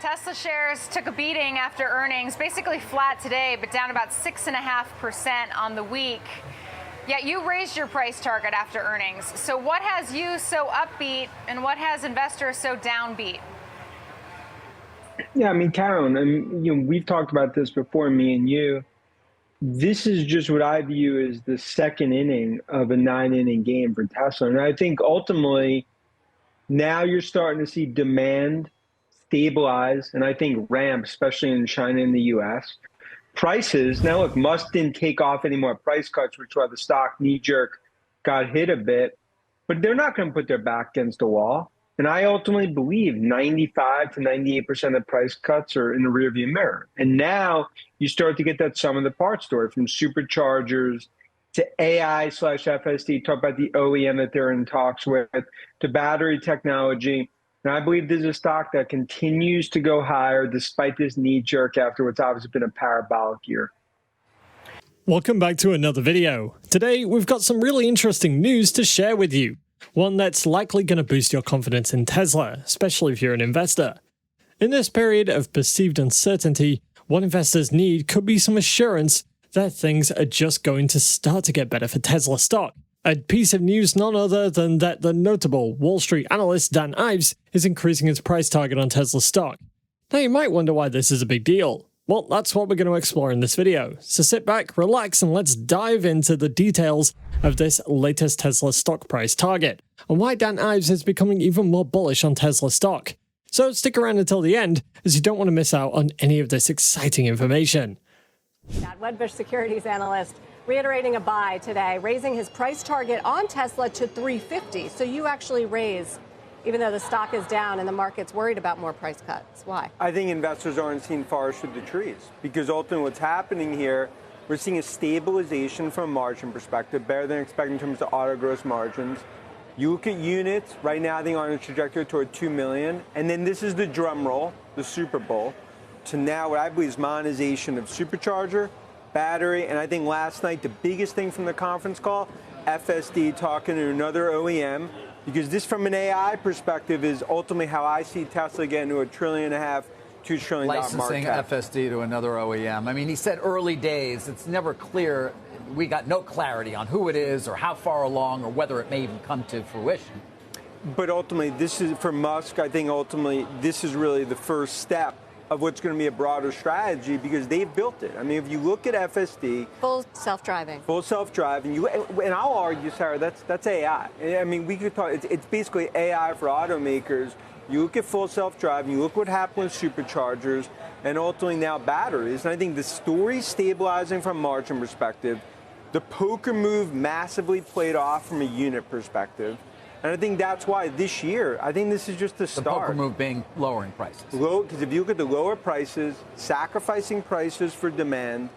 Tesla shares took a beating after earnings, basically flat today, but down about 6.5% on the week. Yet you raised your price target after earnings. So what has you so upbeat and what has investors so downbeat? Yeah, I mean, Carolyn, we've talked about this before, me and you. This is just what I view as the second inning of a 9-inning game for Tesla. And I think ultimately now you're starting to see demand stabilize and I think ramp, especially in China and the US. Prices, now look, Musk didn't take off any more price cuts, which is why the stock knee-jerk got hit a bit, but they're not going to put their back against the wall. And I ultimately believe 95 to 98% of price cuts are in the rearview mirror. And now you start to get that sum of the parts story from superchargers to AI/FSD, talk about the OEM that they're in talks with, to battery technology. And I believe this is a stock that continues to go higher despite this knee jerk after what's obviously been a parabolic year. Welcome back to another video. Today, we've got some really interesting news to share with you. One that's likely going to boost your confidence in Tesla, especially if you're an investor. In this period of perceived uncertainty, what investors need could be some assurance that things are just going to start to get better for Tesla stock. A piece of news none other than that the notable Wall Street analyst Dan Ives is increasing his price target on Tesla stock. Now you might wonder why this is a big deal. Well, that's what we're going to explore in this video. So sit back, relax, and let's dive into the details of this latest Tesla stock price target, and why Dan Ives is becoming even more bullish on Tesla stock. So stick around until the end, as you don't want to miss out on any of this exciting information. Wedbush Securities analyst reiterating a buy today, raising his price target on Tesla to $350. So you actually raise, even though the stock is down and the market's worried about more price cuts. Why? I think investors aren't seeing forest through the trees, because ultimately what's happening here, we're seeing a stabilization from a margin perspective, better than expected in terms of auto gross margins. You look at units, right now I think on a trajectory toward 2 million, and then this is the drum roll, the Super Bowl, to now what I believe is monetization of supercharger, battery, and I think last night the biggest thing from the conference call, FSD talking to another OEM, because this from an AI perspective is ultimately how I see Tesla getting to $1.5 trillion, $2 trillion market licensing cap. FSD to another OEM. I mean, he said early days. It's never clear. We got no clarity on who it is or how far along or whether it may even come to fruition. But ultimately, this is, for Musk, I think ultimately this is really the first step of what's going to be a broader strategy, because they've built it. I mean, if you look at FSD, Full self-driving, and I'll argue, Sarah, that's AI. I mean, we could talk. It's basically AI for automakers. You look at full self-driving, you look what happened with superchargers, and ultimately now batteries. And I think the story's stabilizing from a margin perspective. The poker move massively played off from a unit perspective. And I think that's why this year, I think this is just the start. The poker move being lowering prices. Because if you look at the lower prices, sacrificing prices for demand,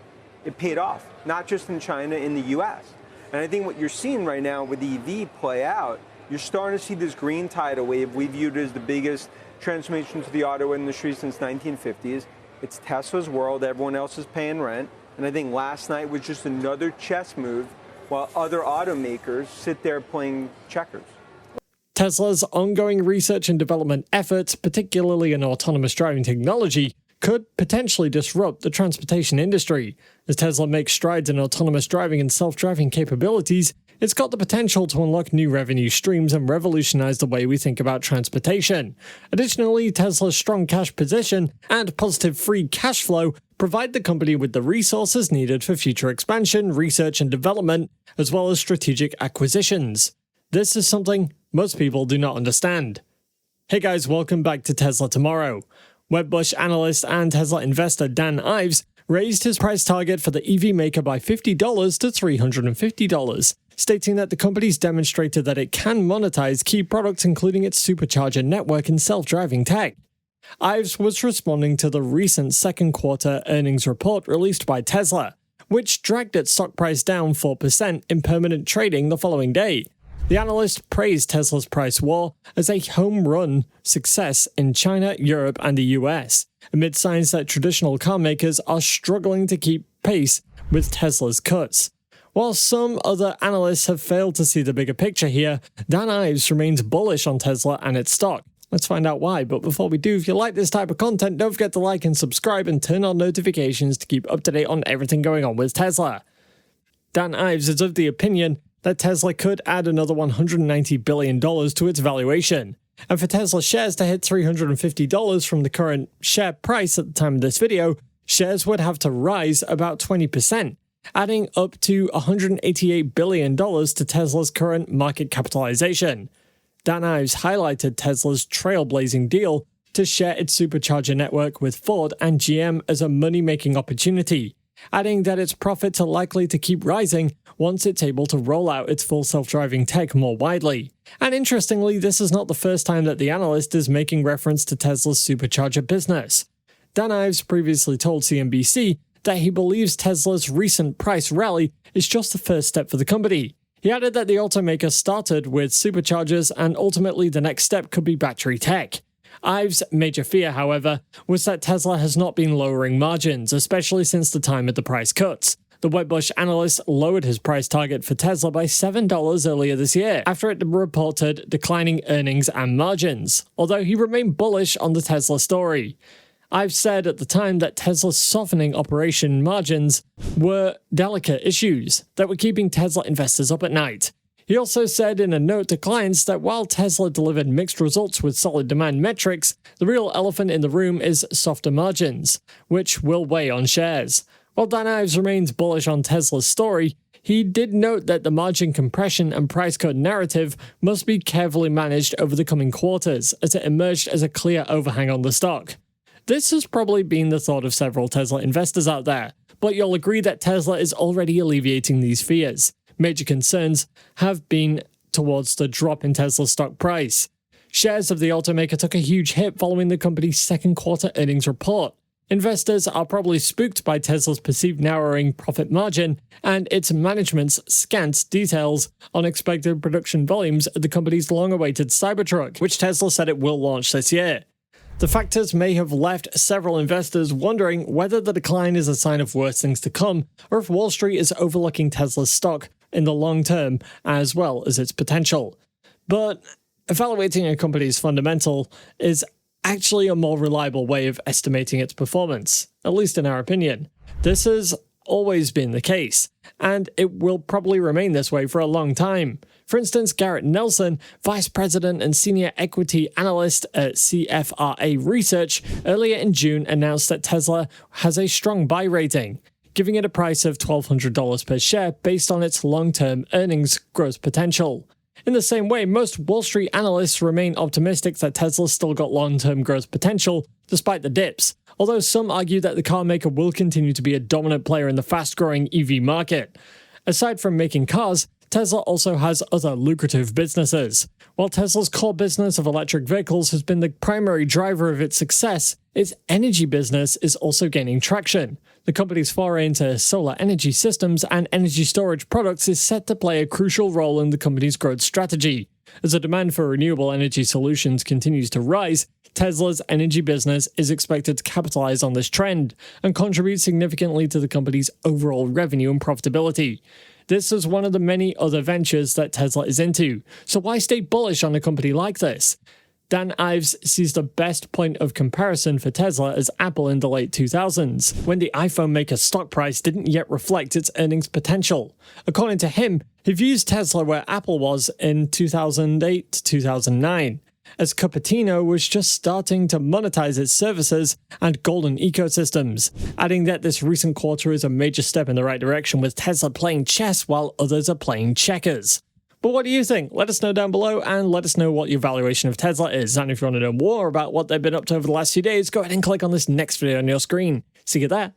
it paid off, not just in China, in the US. And I think what you're seeing right now with EV play out, you're starting to see this green tidal wave we viewed as the biggest transformation to the auto industry since 1950s. It's Tesla's world, everyone else is paying rent. And I think last night was just another chess move while other automakers sit there playing checkers. Tesla's ongoing research and development efforts, particularly in autonomous driving technology, could potentially disrupt the transportation industry. As Tesla makes strides in autonomous driving and self-driving capabilities, it's got the potential to unlock new revenue streams and revolutionize the way we think about transportation. Additionally, Tesla's strong cash position and positive free cash flow provide the company with the resources needed for future expansion, research and development, as well as strategic acquisitions. This is something most people do not understand. Hey guys, welcome back to Tesla Tomorrow. Wedbush analyst and Tesla investor Dan Ives raised his price target for the EV maker by $50 to $350, stating that the company's demonstrated that it can monetize key products including its supercharger network and self-driving tech. Ives was responding to the recent second quarter earnings report released by Tesla, which dragged its stock price down 4% in permanent trading the following day. The analyst praised Tesla's price war as a home run success in China, Europe, and the US, amid signs that traditional car makers are struggling to keep pace with Tesla's cuts. While some other analysts have failed to see the bigger picture here, Dan Ives remains bullish on Tesla and its stock. Let's find out why, but before we do, if you like this type of content, don't forget to like and subscribe and turn on notifications to keep up to date on everything going on with Tesla. Dan Ives is of the opinion that Tesla could add another $190 billion to its valuation. And for Tesla shares to hit $350 from the current share price at the time of this video, shares would have to rise about 20%, adding up to $188 billion to Tesla's current market capitalization. Dan Ives highlighted Tesla's trailblazing deal to share its supercharger network with Ford and GM as a money-making opportunity, adding that its profits are likely to keep rising once it's able to roll out its full self-driving tech more widely. And interestingly, this is not the first time that the analyst is making reference to Tesla's supercharger business. Dan Ives previously told CNBC that he believes Tesla's recent price rally is just the first step for the company. He added that the automaker started with superchargers and ultimately the next step could be battery tech. Ives' major fear, however, was that Tesla has not been lowering margins, especially since the time of the price cuts. The Wedbush analyst lowered his price target for Tesla by $7 earlier this year, after it reported declining earnings and margins, although he remained bullish on the Tesla story. Ives said at the time that Tesla's softening operation margins were delicate issues that were keeping Tesla investors up at night. He also said in a note to clients that while Tesla delivered mixed results with solid demand metrics, the real elephant in the room is softer margins, which will weigh on shares. While Dan Ives remains bullish on Tesla's story, he did note that the margin compression and price cut narrative must be carefully managed over the coming quarters, as it emerged as a clear overhang on the stock. This has probably been the thought of several Tesla investors out there, but you'll agree that Tesla is already alleviating these fears. Major concerns have been towards the drop in Tesla's stock price. Shares of the automaker took a huge hit following the company's second quarter earnings report. Investors are probably spooked by Tesla's perceived narrowing profit margin and its management's scant details on expected production volumes of the company's long-awaited Cybertruck, which Tesla said it will launch this year. The factors may have left several investors wondering whether the decline is a sign of worse things to come, or if Wall Street is overlooking Tesla's stock in the long term as well as its potential. But evaluating a company's fundamental is actually a more reliable way of estimating its performance, at least in our opinion. This has always been the case, and it will probably remain this way for a long time. For instance, Garrett Nelson, Vice President and Senior Equity Analyst at CFRA Research, earlier in June announced that Tesla has a strong buy rating, giving it a price of $1,200 per share based on its long-term earnings growth potential. In the same way, most Wall Street analysts remain optimistic that Tesla's still got long-term growth potential, despite the dips, although some argue that the car maker will continue to be a dominant player in the fast-growing EV market. Aside from making cars, Tesla also has other lucrative businesses. While Tesla's core business of electric vehicles has been the primary driver of its success, its energy business is also gaining traction. The company's foray into solar energy systems and energy storage products is set to play a crucial role in the company's growth strategy. As the demand for renewable energy solutions continues to rise, Tesla's energy business is expected to capitalize on this trend and contribute significantly to the company's overall revenue and profitability. This is one of the many other ventures that Tesla is into, so why stay bullish on a company like this? Dan Ives sees the best point of comparison for Tesla as Apple in the late 2000s, when the iPhone maker's stock price didn't yet reflect its earnings potential. According to him, he views Tesla where Apple was in 2008 to 2009, as Cupertino was just starting to monetize its services and golden ecosystems, adding that this recent quarter is a major step in the right direction with Tesla playing chess while others are playing checkers. But what do you think? Let us know down below and let us know what your valuation of Tesla is. And if you want to know more about what they've been up to over the last few days, go ahead and click on this next video on your screen. See you there.